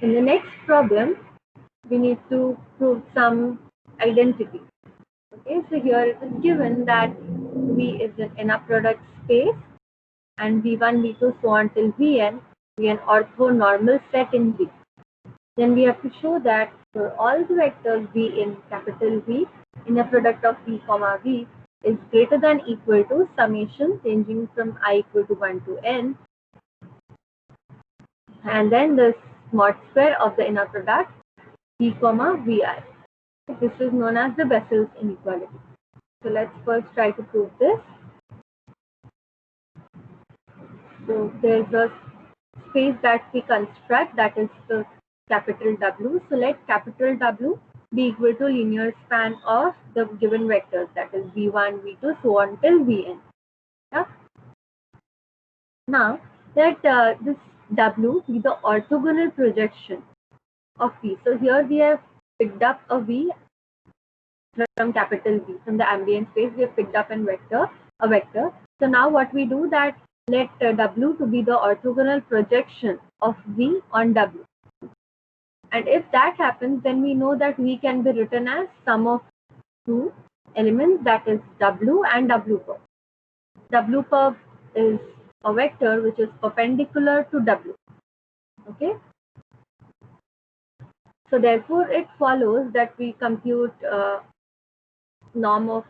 In the next problem, we need to prove some identity. Okay, so here it is given that V is an inner product space and V1, V2, so on till Vn be an orthonormal set in V. Then we have to show that for all the vectors V in capital V, inner product of V comma V is greater than equal to summation ranging from I equal to 1 to n, and then the mod square of the inner product V comma Vi. This is known as the Bessel's inequality. So let's first try to prove this. So there's a space that we construct, that is the capital W. So let capital W be equal to linear span of the given vectors, that is V1, V2, so on till Vn. Yeah? Now let this W be the orthogonal projection of V. So here we have picked up a V from capital V, from the ambient space we have picked up a vector. So now what we do, that let W to be the orthogonal projection of V on W. And if that happens, then we know that V can be written as sum of two elements, that is W and W perp. W perp is a vector which is perpendicular to W. Okay. So therefore, it follows that we compute norm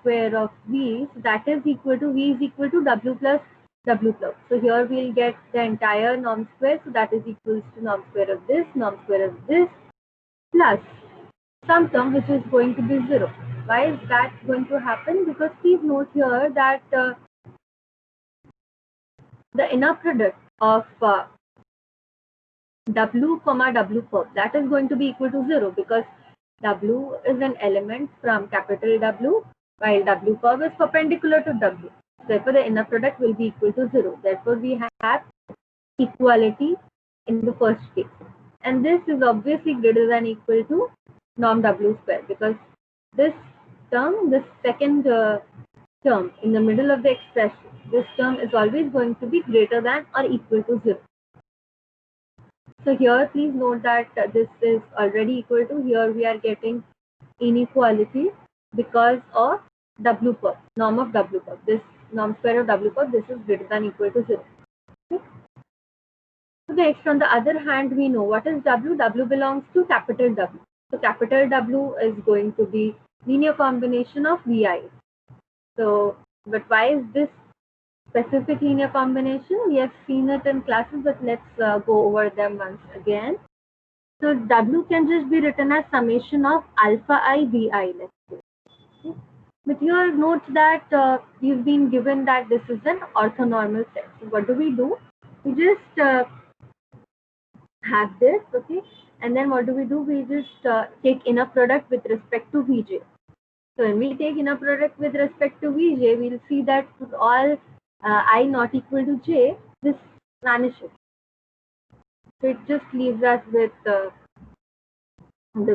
square of V, so that is equal to V is equal to W plus W plus. So here we'll get the entire norm square, so that is equals to norm square of this plus some term which is going to be 0. Why is that going to happen? Because please note here that the inner product of W comma W perp, that is going to be equal to 0, because W is an element from capital W while W perp is perpendicular to W. Therefore, the inner product will be equal to 0. Therefore, we have equality in the first case. And this is obviously greater than equal to norm W square, because this term, this second term in the middle of the expression, this term is always going to be greater than or equal to 0. So here please note that this is already equal to, here we are getting inequality because of W perp, norm of W perp. This norm square of W perp, this is greater than equal to 0. Okay. So next, on the other hand, we know what is W. W belongs to capital W. So capital W is going to be linear combination of Vi. So, but why is this specific linear combination? We have seen it in classes, but let's go over them once again. So W can just be written as summation of alpha I Vi, let's say. Okay. But here note that you've been given that this is an orthonormal set. So what do? We just have this, okay, and then what do? We just take inner product with respect to Vj. So when we take inner product with respect to Vj, we'll see that for all I not equal to j, this vanishes. So it just leaves us with the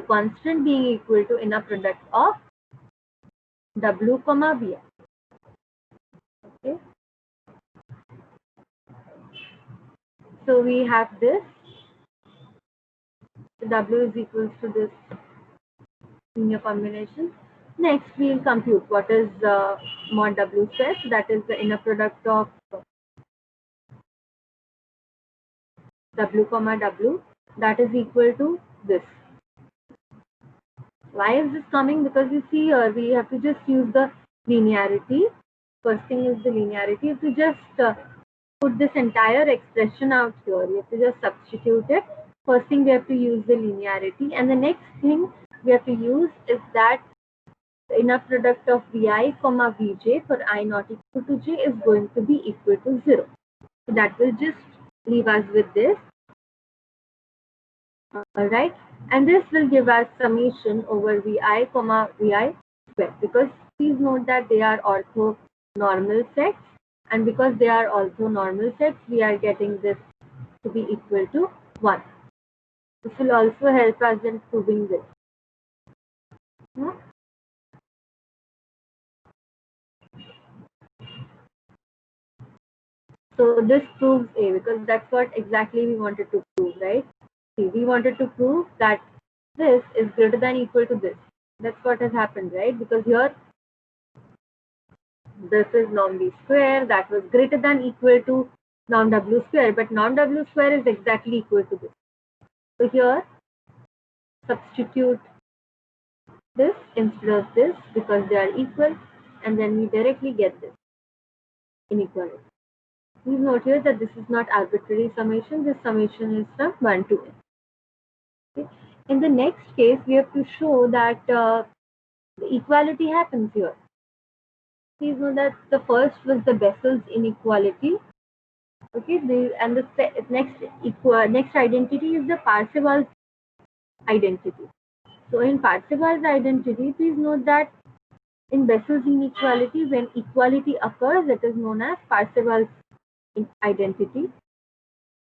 constant being equal to inner product of W comma Vi. Okay. So we have this. So W is equals to this linear combination. Next, we'll compute what is mod W square. So that is the inner product of W comma W, that is equal to this. Why is this coming? Because you see here we have to just use the linearity. First thing is the linearity. If you just put this entire expression out here, you have to just substitute it. First thing we have to use the linearity, and the next thing we have to use is that the inner product of Vi comma Vj for I not equal to j is going to be equal to 0. So that will just leave us with this. Alright, and this will give us summation over Vi comma Vi square, because please note that they are orthonormal sets, and because they are orthonormal sets, we are getting this to be equal to 1. This will also help us in proving this. So this proves A because that's what exactly we wanted to prove, right? See, we wanted to prove that this is greater than equal to this. That's what has happened, right? Because here this is norm B square that was greater than equal to norm W square, but norm W square is exactly equal to this. So here substitute this instead of this because they are equal, and then we directly get this inequality. Please note here that this is not arbitrary summation. This summation is from 1 to n. Okay. In the next case, we have to show that the equality happens here. Please know that the first was the Bessel's inequality. Okay, and the next identity is the Parseval's identity. So in Parseval's identity, please note that in Bessel's inequality, when equality occurs, it is known as Parseval's identity.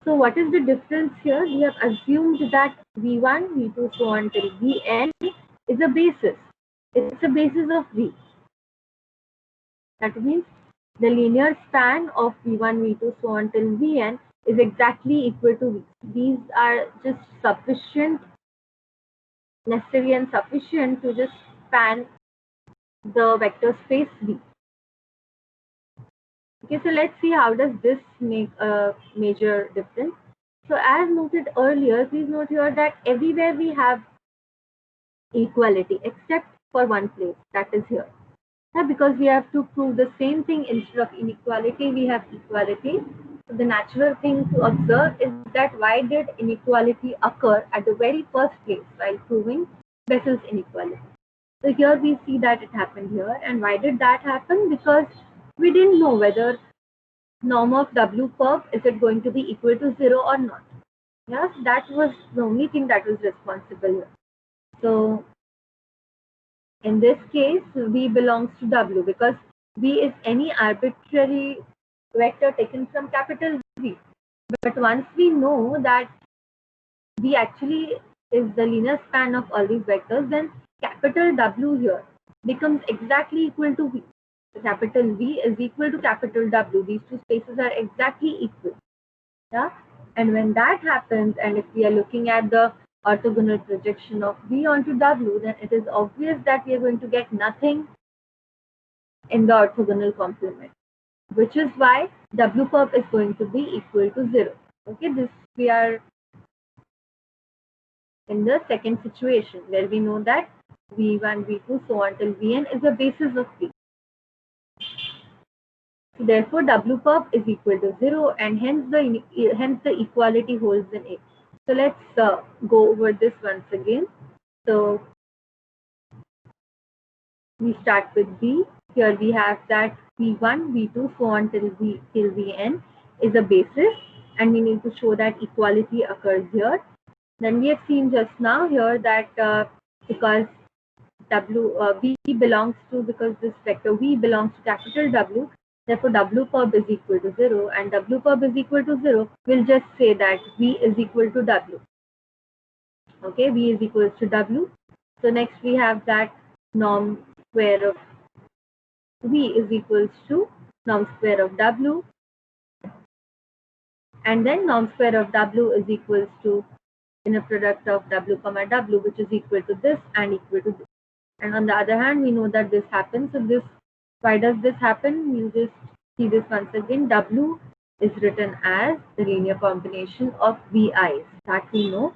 So what is the difference here? We have assumed that V1, V2, so on till Vn is a basis. It's a basis of V. That means the linear span of V1, V2, so on till Vn is exactly equal to V. These are just sufficient, necessary and sufficient to just span the vector space V. Okay, so let's see how does this make a major difference. So as noted earlier, please note here that everywhere we have equality except for one place, that is here. Because we have to prove the same thing instead of inequality, we have equality. So the natural thing to observe is that why did inequality occur at the very first place while proving Bessel's inequality? So here we see that it happened here. And why did that happen? Because we didn't know whether norm of W perp is it going to be equal to 0 or not. Yes, that was the only thing that was responsible here. So in this case, V belongs to W because V is any arbitrary vector taken from capital V. But once we know that V actually is the linear span of all these vectors, then capital W here becomes exactly equal to V. So capital V is equal to capital W. These two spaces are exactly equal. Yeah? And when that happens, and if we are looking at the orthogonal projection of V onto W, then it is obvious that we are going to get nothing in the orthogonal complement, which is why W perp is going to be equal to 0. Okay, this we are in the second situation where we know that V1, V2, so on till Vn is the basis of V. So therefore, W perp is equal to 0, and hence the equality holds in A. So let's go over this once again. So we start with V. Here we have that V1, V2, so on till Vn is a basis, and we need to show that equality occurs here. Then we have seen just now here that because V belongs to, because this vector V belongs to capital W, therefore W perp is equal to 0, and W perp is equal to 0, we'll just say that V is equal to W. Okay, V is equals to W. So next we have that norm square of V is equals to norm square of W, and then norm square of W is equals to inner product of W comma W, which is equal to this and equal to this. And on the other hand, we know that this happens. So this, why does this happen? We'll just see this once again. W is written as the linear combination of VI's, that we know.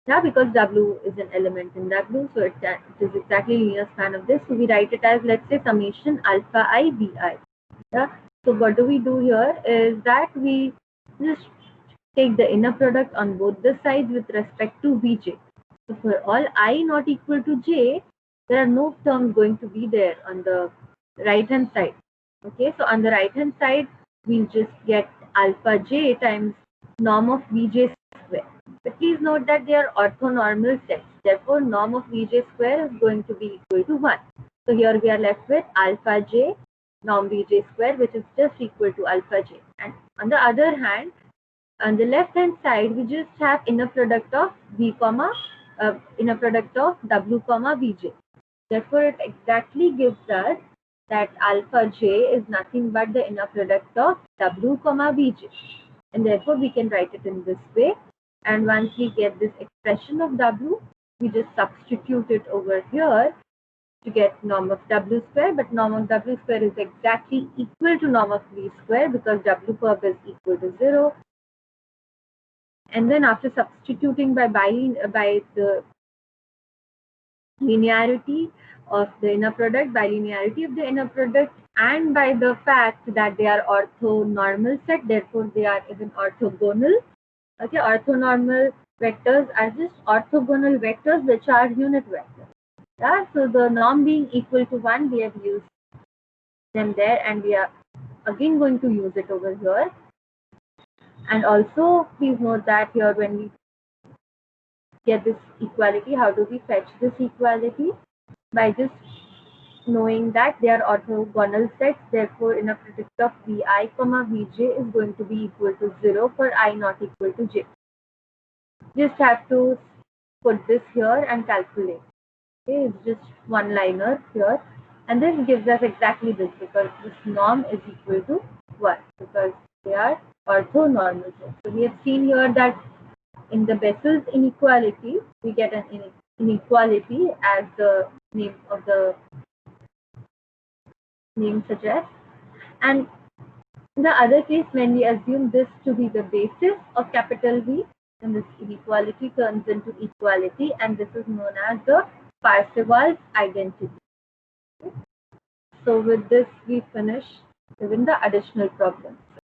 Yeah, because W is an element in W, so it is exactly linear span of this. So we write it as, let's say, summation alpha I VI. Yeah. So what do we do here is that we just take the inner product on both the sides with respect to Vj. So for all I not equal to j, there are no terms going to be there on the right hand side. Okay, so on the right hand side, we'll just get alpha j times norm of Vj square. But please note that they are orthonormal sets. Therefore, norm of Vj square is going to be equal to 1. So here we are left with alpha j norm Vj square, which is just equal to alpha j. And on the other hand, on the left hand side, we just have inner product of V comma inner product of W comma Vj. Therefore, it exactly gives us that alpha j is nothing but the inner product of w comma vj. And therefore, we can write it in this way. And once we get this expression of w, we just substitute it over here to get norm of w square. But norm of w square is exactly equal to norm of v square because w perp is equal to 0. And then after substituting by the linearity of the inner product, by linearity of the inner product, and by the fact that they are orthonormal set, therefore they are even orthogonal. Okay, orthonormal vectors are just orthogonal vectors which are unit vectors. Yeah, so the norm being equal to 1, we have used them there, and we are again going to use it over here. And also, please note that here when we get this equality, how do we fetch this equality? By just knowing that they are orthogonal sets, therefore inner product of vi comma vj is going to be equal to 0 for I not equal to j. Just have to put this here and calculate. Okay, it's just one liner here, and this gives us exactly this because this norm is equal to 1 because they are orthonormal sets. So we have seen here that in the Bessel's inequality, we get an inequality as the name of the name suggests. And in the other case, when we assume this to be the basis of capital V, then this inequality turns into equality, and this is known as the Parseval's identity. So with this, we finish even the additional problems.